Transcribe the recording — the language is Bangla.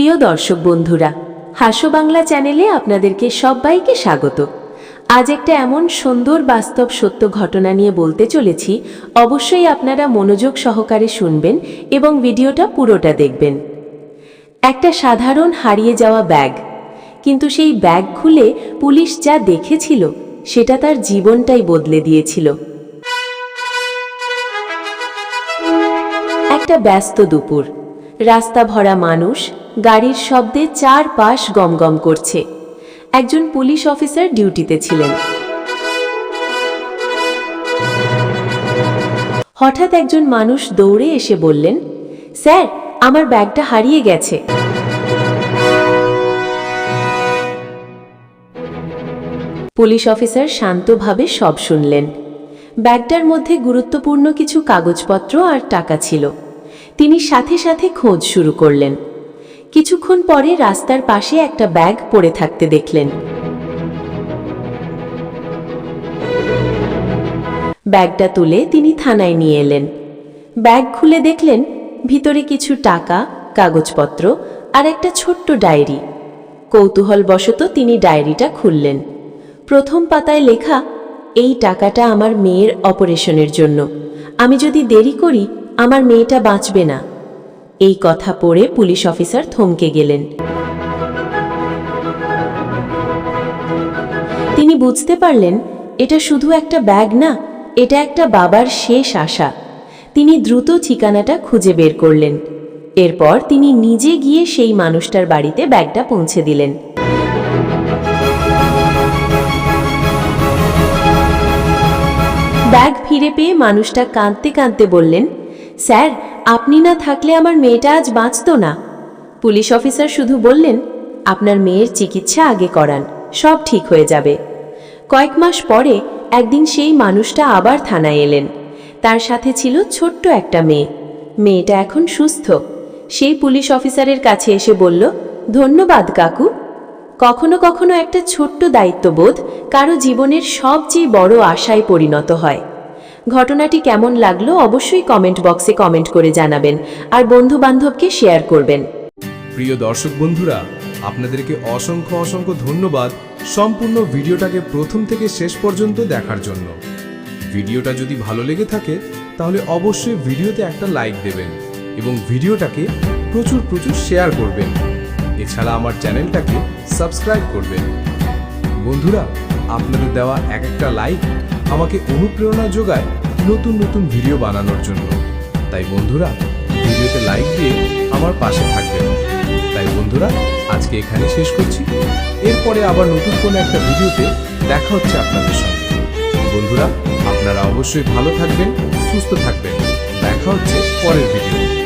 প্রিয় দর্শক বন্ধুরা, হাসো বাংলা চ্যানেলে আপনাদেরকে সবাইকে স্বাগত। আজ একটা এমন সুন্দর বাস্তব সত্য ঘটনা নিয়ে বলতে চলেছি। অবশ্যই আপনারা মনোযোগ সহকারে শুনবেন এবং ভিডিওটা পুরোটা দেখবেন। একটা সাধারণ হারিয়ে যাওয়া ব্যাগ, কিন্তু সেই ব্যাগ খুলে পুলিশ যা দেখেছিল সেটা তার জীবনটাই বদলে দিয়েছিল। একটা ব্যস্ত দুপুর, রাস্তা ভরা মানুষ, গাড়ির শব্দে চারপাশ গমগম করছে। একজন পুলিশ অফিসার ডিউটিতে ছিলেন। হঠাৎ একজন মানুষ দৌড়ে এসে বললেন, স্যার, আমার ব্যাগটা হারিয়ে গেছে। পুলিশ অফিসার শান্তভাবে সব শুনলেন। ব্যাগটার মধ্যে গুরুত্বপূর্ণ কিছু কাগজপত্র আর টাকা ছিল। তিনি সাথে সাথে খোঁজ শুরু করলেন। কিছুক্ষণ পরে রাস্তার পাশে একটা ব্যাগ পড়ে থাকতে দেখলেন। ব্যাগটা তুলে তিনি থানায় নিয়ে এলেন। ব্যাগ খুলে দেখলেন ভিতরে কিছু টাকা, কাগজপত্র আর একটা ছোট্ট ডায়েরি। কৌতূহলবশত তিনি ডায়েরিটা খুললেন। প্রথম পাতায় লেখা, এই টাকাটা আমার মেয়ের অপারেশনের জন্য। আমি যদি দেরি করি আমার মেয়েটা বাঁচবে না। এই কথা পড়ে পুলিশ অফিসার থমকে গেলেন। তিনি বুঝতে পারলেন এটা শুধু একটা ব্যাগ না, এটা একটা বাবার শেষ আশা। তিনি দ্রুত ঠিকানাটা খুঁজে বের করলেন। এরপর তিনি নিজে গিয়ে সেই মানুষটার বাড়িতে ব্যাগটা পৌঁছে দিলেন। ব্যাগ ফিরে পেয়ে মানুষটা কাঁদতে কাঁদতে বললেন, স্যার, আপনি না থাকলে আমার মেয়েটা আজ বাঁচত না। পুলিশ অফিসার শুধু বললেন, আপনার মেয়ের চিকিৎসা আগে করান, সব ঠিক হয়ে যাবে। কয়েক মাস পরে একদিন সেই মানুষটা আবার থানায় এলেন। তার সাথে ছিল ছোট্ট একটা মেয়ে। মেয়েটা এখন সুস্থ। সেই পুলিশ অফিসারের কাছে এসে বলল, ধন্যবাদ কাকু। কখনো কখনো একটা ছোট্ট দায়িত্ববোধ কারো জীবনের সবচেয়ে বড় আশায় পরিণত হয়। ঘটনাটি কেমন লাগলো অবশ্যই কমেন্ট বক্সে কমেন্ট করে জানাবেন আর বন্ধু বান্ধবকে শেয়ার করবেন। প্রিয় দর্শক বন্ধুরা, আপনাদেরকে অসংখ্য অসংখ্য ধন্যবাদ সম্পূর্ণ ভিডিওটাকে প্রথম থেকে শেষ পর্যন্ত দেখার জন্য। ভিডিওটা যদি ভালো লেগে থাকে তাহলে অবশ্যই ভিডিওতে একটা লাইক দেবেন এবং ভিডিওটাকে প্রচুর প্রচুর শেয়ার করবেন। এছাড়া আমার চ্যানেলটাকে সাবস্ক্রাইব করবেন। বন্ধুরা, আপনাদের দেওয়া এক একটা লাইক আমাকে অনুপ্রেরণা যোগায় নতুন নতুন ভিডিও বানানোর জন্য। তাই বন্ধুরা, ভিডিওতে লাইক দিয়ে আমার পাশে থাকবেন। তাই বন্ধুরা, আজকে এখানে শেষ করছি। এরপরে আবার নতুন কোনো একটা ভিডিওতে দেখা হচ্ছে আপনাদের সঙ্গে। বন্ধুরা, আপনারা অবশ্যই ভালো থাকবেন, সুস্থ থাকবেন। দেখা হচ্ছে পরের ভিডিও।